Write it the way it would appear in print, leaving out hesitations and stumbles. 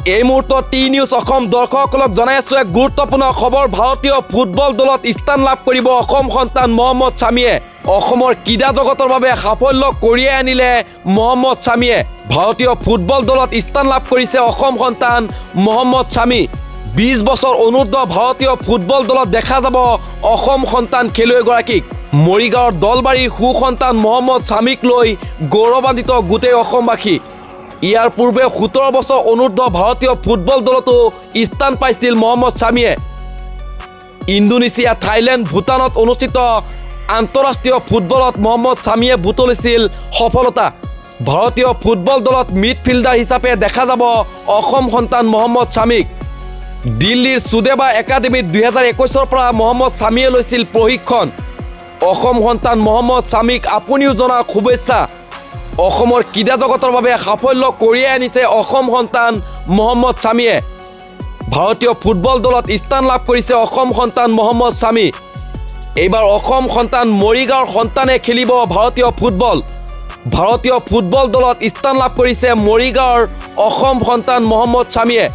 এই মুহূৰ্তত T news Assam দৰ্শকসকলক জনাই আছো এক গুৰুত্বপূৰ্ণ খবৰ। ভাৰতীয় ফুটবল দলত স্থান লাভ কৰিব অসম সন্তান মহম্মদ শামীয়ে। অসমৰ ক্ৰীড়া জগতৰ বাবে সাফল্য কঢ়িয়াই আনিলে মহম্মদ শামীয়ে। ভাৰতীয় ফুটবল দলত স্থান লাভ কৰিছে অসম সন্তান মহম্মদ শামী। 20 বছৰ অনুৰ্ধ ভাৰতীয় ফুটবল দলত দেখা যাব অসম সন্তান খেলুৱৈগৰাকীক। মৰিগাঁৱৰ দলবাৰীৰ সুসন্তান মহম্মদ শামীক লৈ গৌৰৱান্বিত গোটেই অসমবাসী। ইয়াৰ পূৰ্বে 17 বছৰ অনুৰ্ধ ভাৰতীয় ফুটবল দলতো স্থান পাইছিল মহম্মদ শামীয়ে। ইণ্ডোনেছিয়া, থাইলেণ্ড, ভূটানত অনুষ্ঠিত আন্তঃৰাষ্ট্ৰীয় ফুটবলত মহম্মদ শামীয়ে বুটলিছিল সফলতা। ভাৰতীয় ফুটবল দলত মিডফিল্ডাৰ হিচাপে দেখা যাব অসম সন্তান মহম্মদ শামীক। দিল্লীৰ সুদেবা একাডেমীত 2021 পৰা মহম্মদ শামীয়ে লৈছিল প্ৰশিক্ষণ। অসম সন্তান মহম্মদ শামীক আপুনিও জনাওক শুভেচ্ছা। অসমৰ ক্ৰীড়া জগতৰ বাবে সাফল্য কঢ়িয়াই আনিছে অসম সন্তান মহম্মদ শামীয়ে। ভাৰতীয় ফুটবল দলত স্থান লাভ কৰিছে অসম সন্তান মহম্মদ শামী। এইবাৰ অসম সন্তান মৰিগাঁৱৰ সন্তানে খেলিব ভাৰতীয় ফুটবল। ভাৰতীয় ফুটবল দলত স্থান লাভ কৰিছে মৰিগাঁৱৰ অসম সন্তান মহম্মদ শামীয়ে।